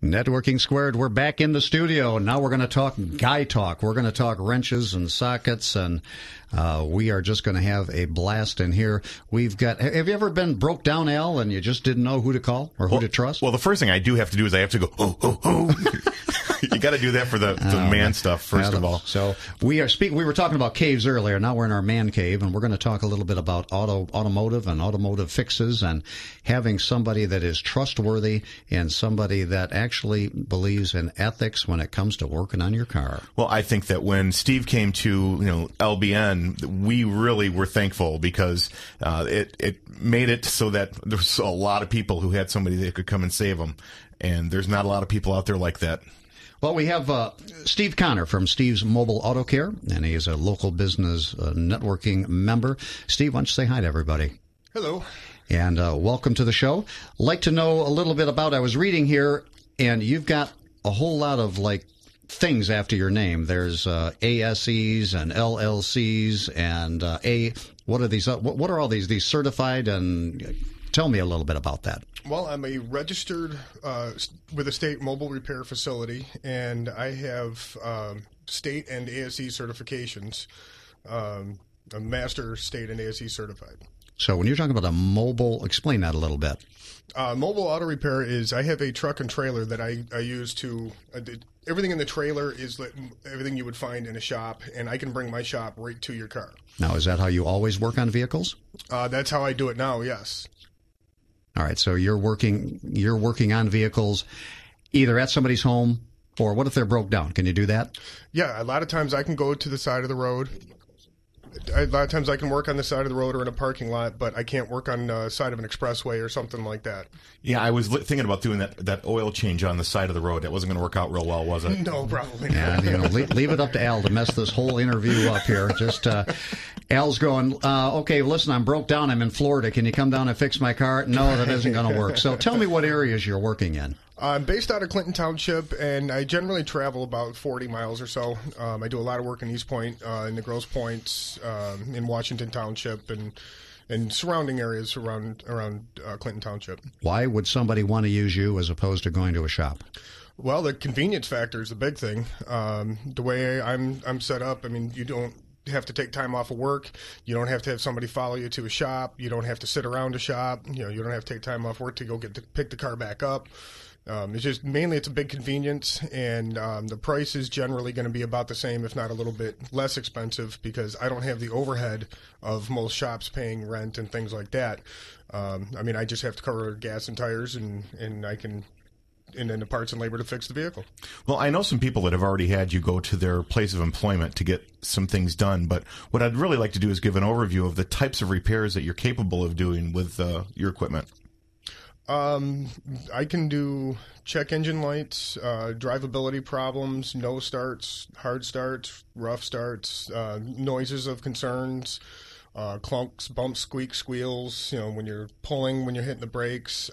Networking Squared, we're back in the studio. Now we're going to talk guy talk. We're going to talk wrenches and sockets, and we are just going to have a blast in here. We've got, have you ever been broke down, Al, and you just didn't know who to call or who to trust? Well, the first thing I do have to do is I have to go, You got to do that for the man stuff, first of all. So we were talking about caves earlier. Now we're in our man cave, and we're going to talk a little bit about automotive and automotive fixes and having somebody that is trustworthy and somebody that actually believes in ethics when it comes to working on your car. Well, I think that when Steve came to LBN, we really were thankful because it made it so that there was a lot of people who had somebody that could come and save them, and there's not a lot of people out there like that. Well, we have Steve Connor from Steve's Mobile Auto Care, and he is a local business networking member. Steve, why don't you say hi to everybody? Hello. And welcome to the show. Like to know a little bit about, I was reading here, and you've got a whole lot of, things after your name. There's ASEs and LLCs and what are these? What are all these certified? And tell me a little bit about that. Well, I'm a registered with a state mobile repair facility, and I have state and ASE certifications. I'm master state and ASE certified. So when you're talking about a mobile, explain that a little bit. Mobile auto repair is, I have a truck and trailer that I use to, everything in the trailer is everything you would find in a shop, and I can bring my shop right to your car. Now, is that how you always work on vehicles? That's how I do it now, yes. All right, so you're working on vehicles either at somebody's home, or what if they're broke down? Can you do that? Yeah, a lot of times I can go to the side of the road. A lot of times I can work on the side of the road or in a parking lot, but I can't work on the side of an expressway or something like that. Yeah, I was thinking about doing that oil change on the side of the road. That wasn't going to work out real well, was it? No, probably not. Yeah, leave it up to Al to mess this whole interview up here. Just Al's going, okay, listen, I'm broke down. I'm in Florida. Can you come down and fix my car? No, that isn't going to work. So tell me what areas you're working in. I'm based out of Clinton Township, and I generally travel about 40 miles or so. I do a lot of work in East Point, in the Grosse Points, in Washington Township, and surrounding areas around Clinton Township. Why would somebody want to use you as opposed to going to a shop? Well, the convenience factor is the big thing. The way I'm set up, I mean, you don't have to take time off of work. You don't have to have somebody follow you to a shop. You don't have to sit around a shop. You don't have to take time off work to go pick the car back up. It's just mainly it's a big convenience, and the price is generally going to be about the same, if not a little bit less expensive, because I don't have the overhead of most shops paying rent and things like that. I mean, I just have to cover gas and tires, and then the parts and labor to fix the vehicle. Well, I know some people that have already had you go to their place of employment to get some things done, but what I'd really like to do is give an overview of the types of repairs that you're capable of doing with your equipment. I can do check engine lights, drivability problems, no starts, hard starts, rough starts, noises of concerns, clunks, bumps, squeaks, squeals, when you're pulling, when you're hitting the brakes.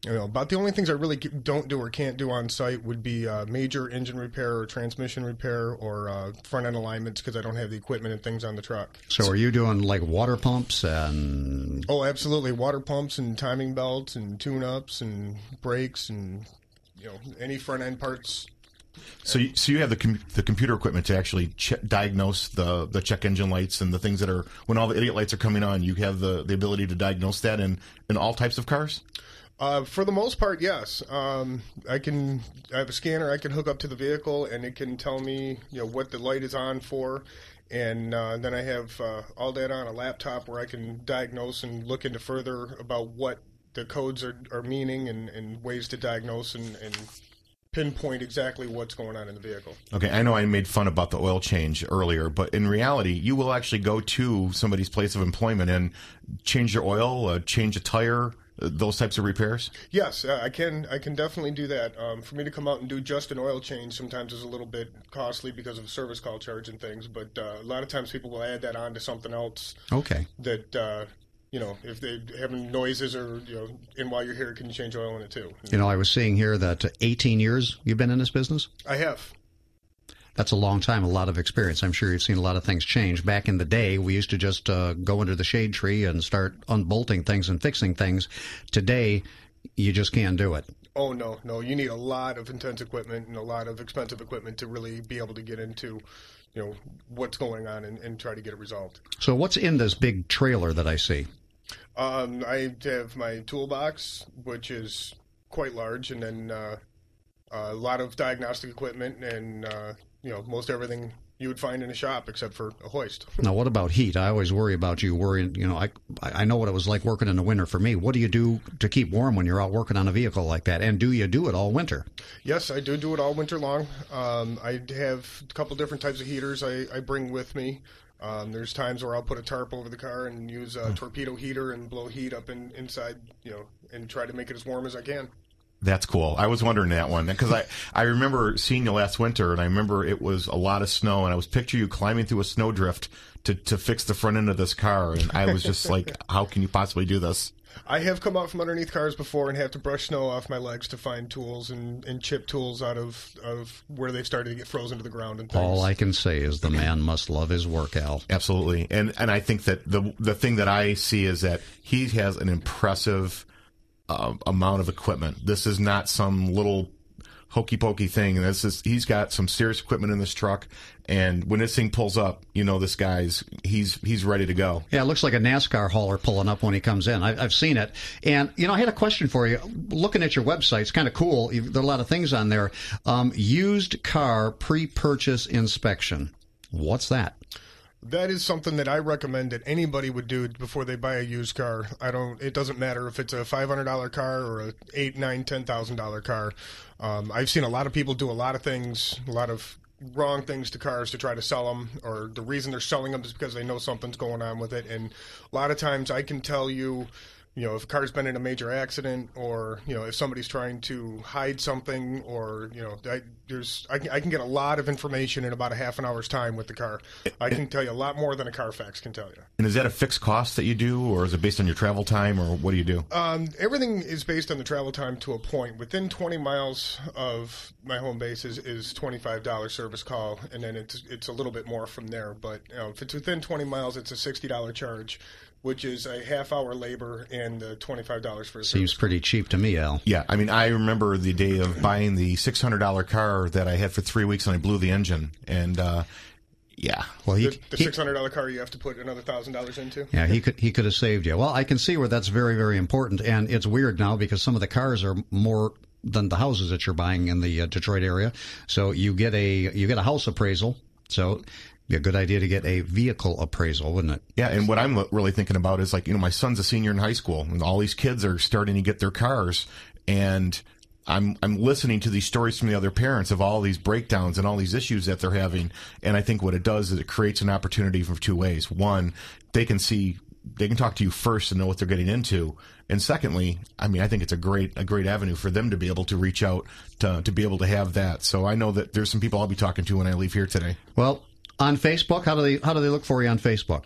About the only things I really don't do or can't do on site would be major engine repair or transmission repair or front end alignments, because I don't have the equipment and things on the truck. So are you doing water pumps and? Oh, absolutely. Water pumps and timing belts and tune-ups and brakes and any front end parts. So you have the computer equipment to actually diagnose the check engine lights and the things that are, when all the idiot lights are coming on, you have the ability to diagnose that in all types of cars? For the most part, yes. I have a scanner I can hook up to the vehicle, and it can tell me, what the light is on for. And then I have all that on a laptop where I can diagnose and look into further about what the codes are meaning and ways to diagnose and pinpoint exactly what's going on in the vehicle. Okay, I know I made fun about the oil change earlier, but in reality, you will actually go to somebody's place of employment and change your oil, change a tire, those types of repairs? Yes, I can definitely do that. For me to come out and do just an oil change sometimes is a little bit costly because of service call charge and things, but a lot of times people will add that on to something else. Okay. That, if they're having noises or, and while you're here, can you change oil in it too? I was seeing here that 18 years you've been in this business? I have. That's a long time, a lot of experience. I'm sure you've seen a lot of things change. Back in the day, we used to just go under the shade tree and start unbolting things and fixing things. Today, you just can't do it. Oh, no. You need a lot of intense equipment and a lot of expensive equipment to really be able to get into, what's going on and try to get it resolved. So what's in this big trailer that I see? I have my toolbox, which is quite large, and then a lot of diagnostic equipment and, most everything you would find in a shop except for a hoist. Now, what about heat? I always worry about you worrying. I know what it was like working in the winter for me. What do you do to keep warm when you're out working on a vehicle like that? And do you do it all winter? Yes, I do it all winter long. I have a couple different types of heaters I bring with me. There's times where I'll put a tarp over the car and use a torpedo heater and blow heat up inside, and try to make it as warm as I can. That's cool. I was wondering that one because I remember seeing you last winter, and I remember it was a lot of snow, and I was picturing you climbing through a snowdrift to fix the front end of this car, and I was just like, how can you possibly do this? I have come out from underneath cars before and have to brush snow off my legs to find tools and chip tools out of where they've started to get frozen to the ground and things. All I can say is the man must love his work, Al. Absolutely. And I think that the thing that I see is that he has an impressive amount of equipment. This is not some little hokey pokey thing. He's got some serious equipment in this truck, and when this thing pulls up, this guy's he's ready to go. Yeah, it looks like a NASCAR hauler pulling up when he comes in. I've seen it, and I had a question for you. Looking at your website, it's kind of cool. There are a lot of things on there. Used car pre-purchase inspection. What's that? That is something that I recommend that anybody would do before they buy a used car. It doesn't matter if it's a $500 car or a $8,000, $9,000, $10,000 car. I've seen a lot of people do a lot of things, a lot of wrong things to cars to try to sell them, or the reason they're selling them is because they know something's going on with it. And a lot of times I can tell you, if a car's been in a major accident, or, if somebody's trying to hide something, or, I can get a lot of information in about a half an hour's time with the car. I can tell you a lot more than a Carfax can tell you. And is that a fixed cost that you do, or is it based on your travel time, or what do you do? Everything is based on the travel time to a point. Within 20 miles of my home base is $25 service call, and then it's a little bit more from there. But if it's within 20 miles, it's a $60 charge, which is a half-hour labor and $25 for a Seems service. pretty cheap to me, Al. Yeah, I remember the day of buying the $600 car that I had for 3 weeks, and I blew the engine. And yeah, well, the $600 car you have to put another $1,000 into. Yeah, he could have saved you. Well, I can see where that's very, very important, and it's weird now because some of the cars are more than the houses that you're buying in the Detroit area. So you get a house appraisal. So be a good idea to get a vehicle appraisal, wouldn't it? Yeah, and what I'm really thinking about is my son's a senior in high school, and all these kids are starting to get their cars, and I'm listening to these stories from the other parents of all these breakdowns and all these issues that they're having, and I think what it does is it creates an opportunity for two ways. One, they can talk to you first and know what they're getting into, and secondly, I think it's a great avenue for them to be able to reach out to be able to have that. So I know that there's some people I'll be talking to when I leave here today. Well, on Facebook, how do they look for you on Facebook?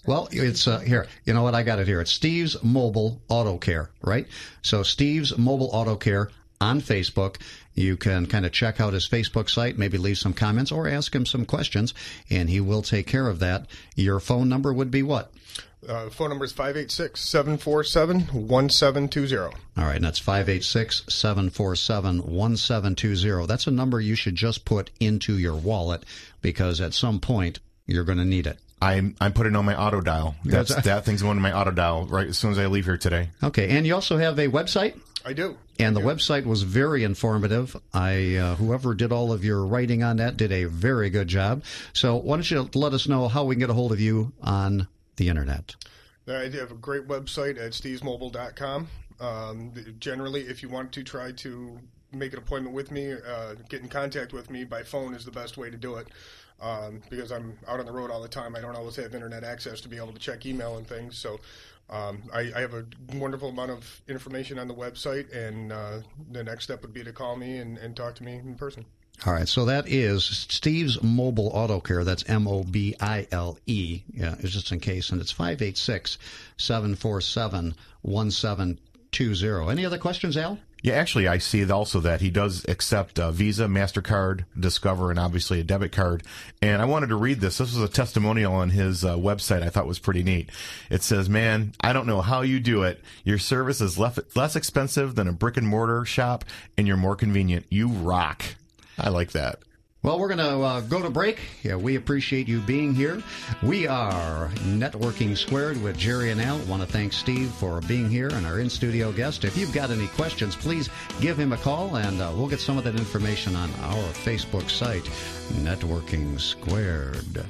Well, it's here. You know what? I got it here. It's Steve's Mobile Auto Care, right? So Steve's Mobile Auto Care on Facebook. You can kind of check out his Facebook site, maybe leave some comments or ask him some questions, and he will take care of that. Your phone number would be what? Phone number is 586-747-1720. All right, and that's 586-747-1720. That's a number you should just put into your wallet because at some point you're going to need it. I'm putting on my auto dial. That thing's going to my auto dial right as soon as I leave here today. Okay, and you also have a website? I do. And the website was very informative. Whoever did all of your writing on that did a very good job. So why don't you let us know how we can get a hold of you on the internet? I have a great website at stevesmobile.com. Generally, if you want to try to make an appointment with me, get in contact with me by phone is the best way to do it. Because I'm out on the road all the time. I don't always have internet access to be able to check email and things. So I have a wonderful amount of information on the website, and the next step would be to call me and talk to me in person. All right, so that is Steve's Mobile Auto Care. That's Mobile. Yeah, it's just in case, and it's 586-747-1720. 888-866-3820. Any other questions, Al? Yeah, actually, I see also that he does accept Visa, MasterCard, Discover, and obviously a debit card. And I wanted to read this. This was a testimonial on his website I thought was pretty neat. It says, "Man, I don't know how you do it. Your service is less expensive than a brick-and-mortar shop, and you're more convenient. You rock." I like that. Well, we're going to go to break. Yeah, we appreciate you being here. We are Networking Squared with Jerry and Al. Want to thank Steve for being here and our in-studio guest. If you've got any questions, please give him a call, and we'll get some of that information on our Facebook site, Networking Squared.